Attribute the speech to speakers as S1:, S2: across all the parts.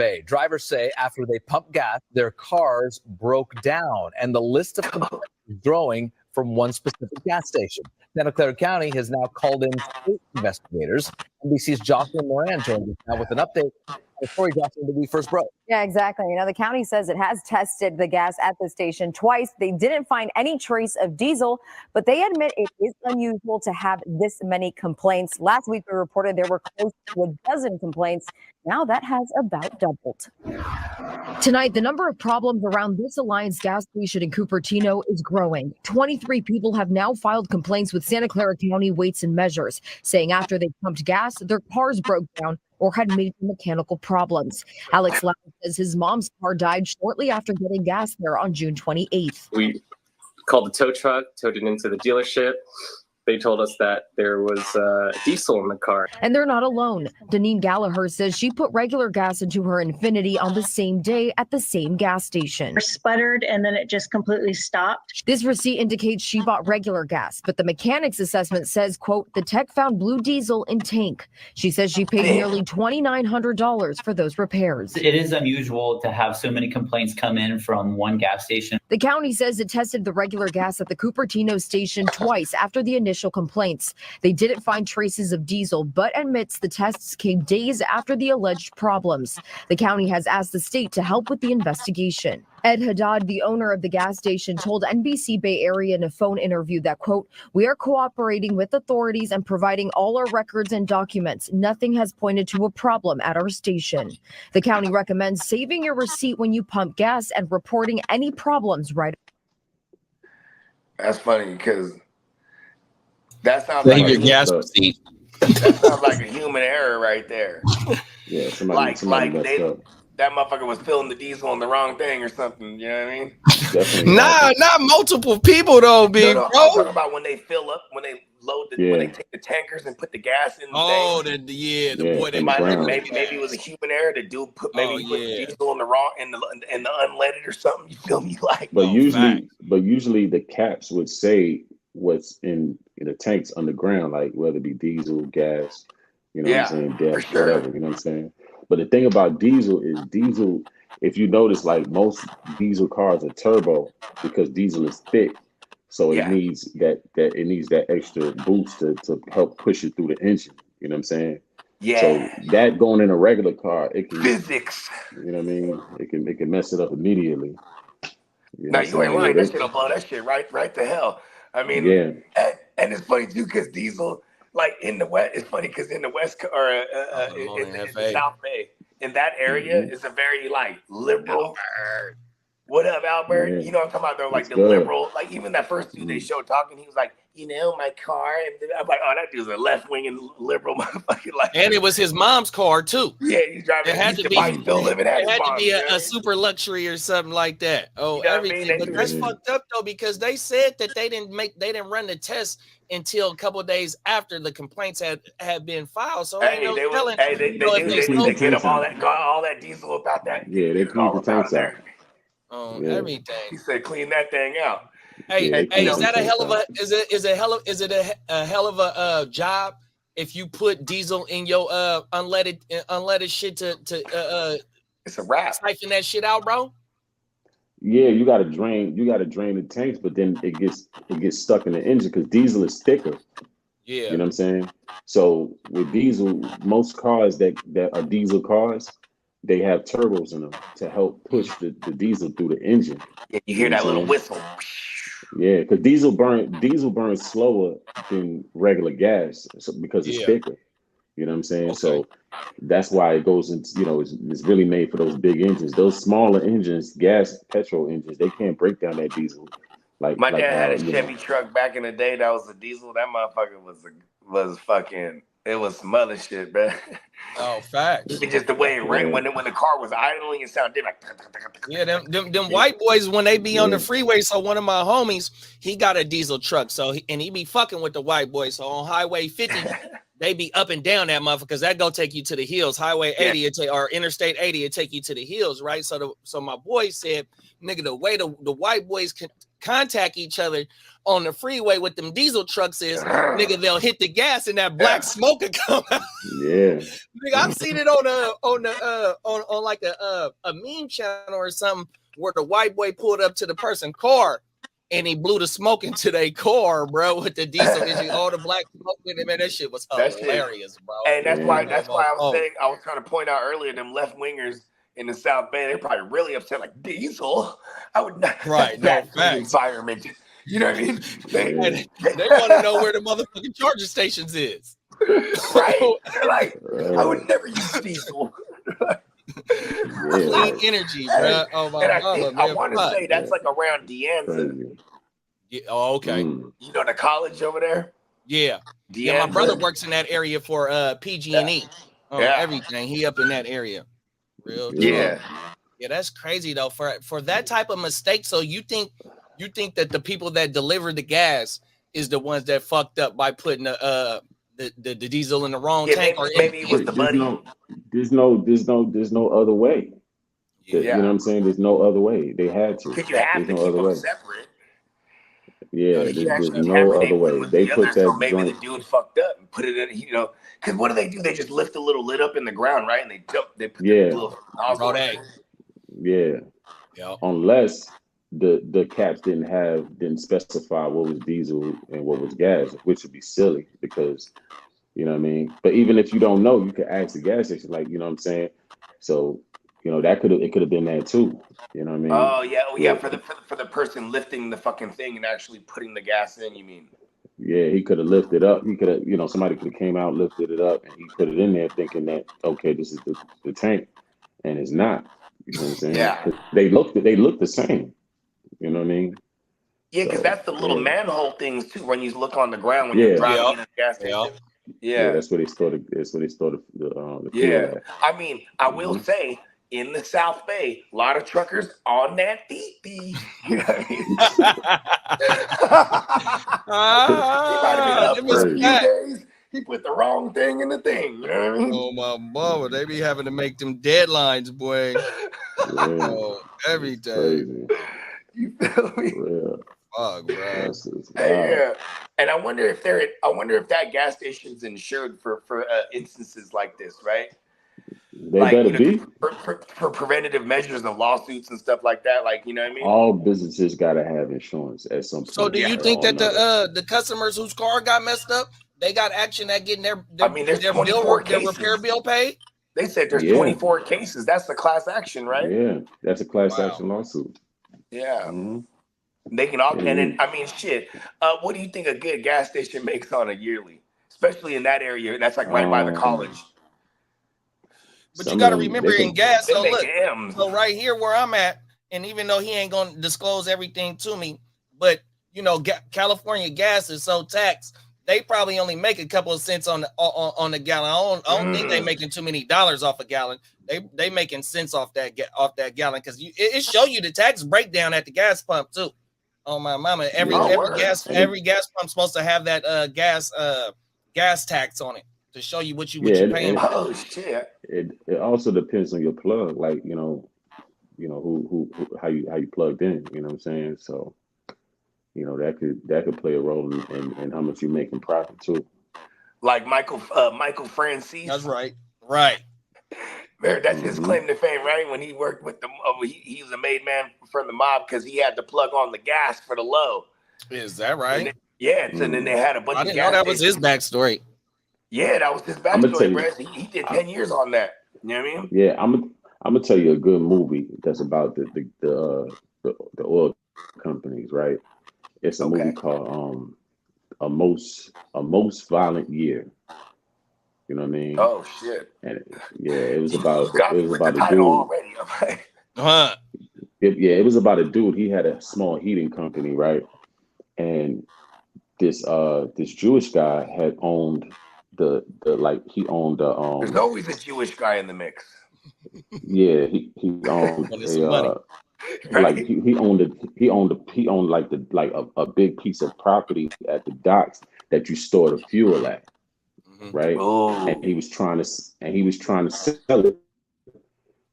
S1: Bay. Drivers say after they pumped gas, their cars broke down, and the list of complaints is growing from one specific gas station. Santa Clara County has now called in state investigators. NBC's Jocelyn Moran joins us now with an update on the story, Jocelyn, that we first broke.
S2: Yeah, exactly. You know, the county says it has tested the gas at the station twice. They didn't find any trace of diesel, but they admit it is unusual to have this many complaints. Last week, we reported there were close to a dozen complaints. Now that has about doubled. Tonight, the number of problems around this Alliance gas station in Cupertino is growing. 23 people have now filed complaints with Santa Clara County Weights and Measures, saying after they pumped gas, their cars broke down or had major mechanical problems. Alex Loud says his mom's car died shortly after getting gas there on June 28th.
S3: We called the tow truck, towed it into the dealership. They told us that there was diesel in the car.
S2: And they're not alone. Deneen Gallagher says she put regular gas into her Infiniti on the same day at the same gas station.
S4: It sputtered and then it just completely stopped.
S2: This receipt indicates she bought regular gas, but the mechanic's assessment says, quote, the tech found blue diesel in tank. She says she paid nearly $2,900 for those repairs.
S5: It is unusual to have so many complaints come in from one gas station.
S2: The county says it tested the regular gas at the Cupertino station twice after the initial complaints. They didn't find traces of diesel, but admits the tests came days after the alleged problems. The county has asked the state to help with the investigation. Ed Haddad, the owner of the gas station, told NBC Bay Area in a phone interview that, quote, we are cooperating with authorities and providing all our records and documents. Nothing has pointed to a problem at our station. The county recommends saving your receipt when you pump gas and reporting any problems right.
S6: That's funny because that sounds
S7: Save
S6: like
S7: your gas receipt.
S6: That sounds like a human error right there.
S8: Yeah, somebody messed up.
S6: That motherfucker was filling the diesel on the wrong thing or something. You know what I mean?
S8: Definitely
S7: Nah, not multiple people though, big
S6: no,
S7: bro.
S6: I'm talking about when they fill up, when they load the, when they take the tankers and put the gas in.
S7: Oh,
S6: thing.
S7: the boy that
S6: maybe it was a human error to do put diesel in the wrong in the unleaded or something. You feel me? Like,
S8: but usually the caps would say what's in the tanks underground, like whether it be diesel, gas, you know what I'm saying, gas, whatever, you know what I'm saying. But the thing about diesel is if you notice, like most diesel cars are turbo because diesel is thick. So it needs that extra boost to help push it through the engine. You know what I'm saying?
S6: Yeah.
S8: So that going in a regular car, it can
S6: physics.
S8: You know what I mean? It can mess it up immediately.
S6: You ain't lying. That shit'll blow that shit right to hell. I mean, and it's funny too because diesel, like in the West, it's funny because in the West or in the South Bay, in that area, it's a very like liberal. What up, Albert?
S8: Yeah.
S6: You know what I'm talking about? They're like
S8: That's
S6: the
S8: good.
S6: liberal, like even that first dude they showed talking, he was like, you know, my car. And I'm like, oh, that dude's a left wing and liberal motherfucker. Like,
S7: and it was his mom's car too.
S6: Yeah, he's driving.
S7: It had to be. It had to be a super luxury or something like that. Oh, you know everything. But that's fucked up though because they said that they didn't run the test until a couple of days after the complaints had been filed. So
S6: they get up all that diesel about that.
S8: Yeah, they clean the tanks out.
S7: Everything.
S6: He said, "Clean that thing out."
S7: Hey, is that a hell of a? Is it a hell of a job if you put diesel in your unleaded shit to
S6: it's a wrap.
S7: Siphon that shit out, bro.
S8: Yeah, you gotta drain the tanks, but then it gets stuck in the engine because diesel is thicker.
S7: Yeah,
S8: you know what I'm saying. So with diesel, most cars that are diesel cars, they have turbos in them to help push the diesel through the engine.
S6: Yeah, you hear that little whistle.
S8: Yeah, because diesel burns slower than regular gas because it's thicker. You know what I'm saying? Okay. So that's why it goes into, it's really made for those big engines. Those smaller engines, petrol engines, they can't break down that diesel. Like
S6: my dad had a Chevy truck back in the day that was a diesel. That motherfucker was fucking. It was some other shit, man.
S7: Oh, facts.
S6: Even just the way it ran when the car was idling, it sounded like.
S7: Yeah, them white boys when they be on the freeway. So one of my homies, he got a diesel truck. So he be fucking with the white boys. So on Highway 50, they be up and down that motherfucker because that go take you to the hills. Highway 80 or Interstate 80 it take you to the hills, right? So my boy said, nigga, the way the white boys contact each other on the freeway with them diesel trucks is, nigga, they'll hit the gas and that black smoke will come out.
S8: Yeah.
S7: Nigga, I've seen it on like a meme channel or something where the white boy pulled up to the person's car and he blew the smoke into their car, bro, with the diesel engine, all the black smoke in it. Man, that shit was hilarious, bro.
S6: And that's why I was saying, I was trying to point out earlier, them left wingers in the South Bay, they're probably really upset. Like, diesel? I would not.
S7: Right, no facts.
S6: Environment. You know what I mean? They
S7: want to know where the motherfucking charging stations is.
S6: Right? They're like, I would never use diesel.
S7: Clean energy, bro. Oh my God!
S6: I want to say that's like around Deanza.
S7: Yeah, oh, okay.
S6: You know the college over there?
S7: Yeah. Yeah, my brother works in that area for PG&E. Everything. He up in that area. Real talk. Yeah, that's crazy though. For that type of mistake, so you think that the people that delivered the gas is the ones that fucked up by putting the diesel in the wrong tank?
S6: Maybe it was the buddy.
S8: There's no other way. You know what I'm saying? There's no other way. They had to.
S6: Because you have to keep them separate.
S8: Yeah, there's no other way. They put that.
S6: So maybe the dude fucked up and put it in. You know, because what do? They just lift a little lid up in the ground, right? And they jump. They put little nozzle in.
S8: Yeah. Unless the caps didn't specify what was diesel and what was gas, which would be silly because, you know what I mean? But even if you don't know, you could ask the gas station, like, you know what I'm saying? So, you know, it could have been that too. You know what I mean?
S6: Oh yeah. For the person lifting the fucking thing and actually putting the gas in, you mean?
S8: Yeah, he could have lifted up. He could have, you know, somebody could have came out, lifted it up, and he put it in there thinking that, okay, this is the tank, and it's not. You know what I'm saying?
S6: Yeah.
S8: They look the same. You know what I mean?
S6: Yeah, because that's the little manhole things too. When you look on the ground when you're driving in a gas station. Yeah,
S8: that's where they started. That's where they started the
S6: I mean, I will say in the South Bay, a lot of truckers on that DP. You know what I mean? He might have been up for a few days. He put the wrong thing in the thing. You know what I mean?
S7: Oh my mama, they be having to make them deadlines, boy. Every day.
S6: You feel me?
S7: Fuck, bro.
S6: Yeah, and I wonder if that gas station's insured for instances like this, right?
S8: They better be
S6: for preventative measures of lawsuits and stuff like that. Like, you know what I mean?
S8: All businesses gotta have insurance at some point.
S7: So, do you think that the customers whose car got messed up, they got action at getting their repair bill paid?
S6: They said there's 24 cases. That's a class action, right?
S8: Yeah, that's a class action lawsuit.
S6: Yeah. Mm-hmm. They can all, and then, I mean, shit. What do you think a good gas station makes on a yearly, especially in that area? That's like right by the college.
S7: But you got to remember in gas. So look, so right here where I'm at, and even though he ain't gonna disclose everything to me, but you know, California gas is so taxed, they probably only make a couple of cents on the gallon. I don't think they making too many dollars off a gallon. They making cents off that gallon because it show you the tax breakdown at the gas pump too. Oh my mama, every gas pump supposed to have that gas tax on it to show you what you're paying.
S6: Oh shit!
S8: It also depends on your plug, like you know who how you plugged in. You know what I'm saying? So you know that could play a role in how much you make in profit too.
S6: Like Michael Francis.
S7: That's right.
S6: That's his claim to fame, right? When he worked with he was a made man for the mob because he had to plug on the gas for the low.
S7: Is that right?
S6: And then they had a bunch of gas.
S7: I didn't know that was his backstory.
S6: Yeah, that was his backstory, bro. He did 10 years on that. You know what I mean?
S8: Yeah, I'm gonna tell you a good movie that's about the oil companies, right? It's a movie called A Most Violent Year. You know what I mean?
S6: Oh shit!
S8: And it was about a dude.
S6: Already.
S8: It was about a dude. He had a small heating company, right? And this Jewish guy had owned the he owned the
S6: There's always a Jewish guy in the mix.
S8: Yeah, he owned he owned a big piece of property at the docks that you store the fuel at. Right.
S6: Oh.
S8: And he was trying to sell it,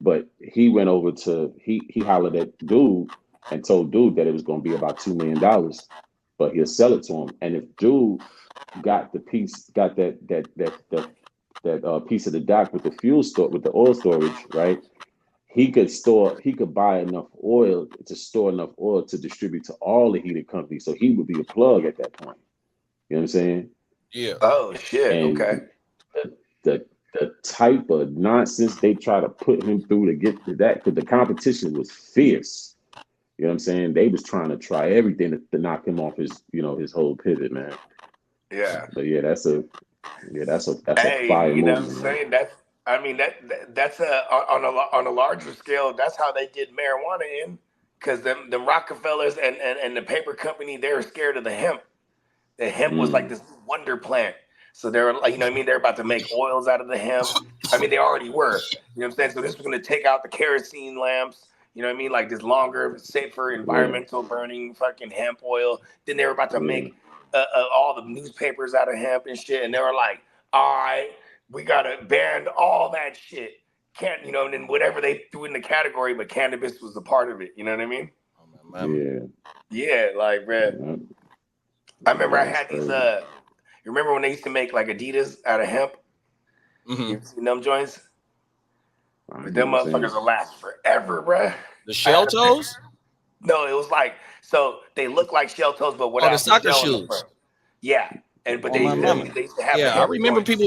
S8: but he went over to he hollered at dude and told dude that it was going to be about $2 million, but he'll sell it to him. And if dude got that piece of the dock with the fuel store, with the oil storage, right? He could buy enough oil to store enough oil to distribute to all the heating companies. So he would be a plug at that point. You know what I'm saying?
S7: Yeah.
S6: Oh shit.
S8: And
S6: okay.
S8: The type of nonsense they try to put him through to get to that, because the competition was fierce. You know what I'm saying? They was trying to try everything to knock him off his, his whole pivot, man.
S6: Yeah.
S8: But yeah, that's a
S6: Hey,
S8: fire
S6: you know what I'm
S8: movement,
S6: saying? That's on a larger scale. That's how they did marijuana in, because them Rockefellers and the paper company, they were scared of the hemp. The hemp was like this wonder plant. So they were like, you know what I mean? They're about to make oils out of the hemp. I mean, they already were. You know what I'm saying? So this was going to take out the kerosene lamps. You know what I mean? Like this longer, safer, environmental burning fucking hemp oil. Then they were about to make all the newspapers out of hemp and shit. And they were like, all right, we got to ban all that shit. Can't, and then whatever they threw in the category, but cannabis was a part of it. You know what I mean? Yeah, like, man. I remember I had these, you remember when they used to make like Adidas out of hemp? You seen them joints? But them motherfuckers will last forever, bruh.
S7: The shell toes?
S6: No, it was like, so they look like shell toes, but without
S7: the soccer
S6: shell on the
S7: shoes.
S6: front. Yeah. But they used to have
S7: I remember people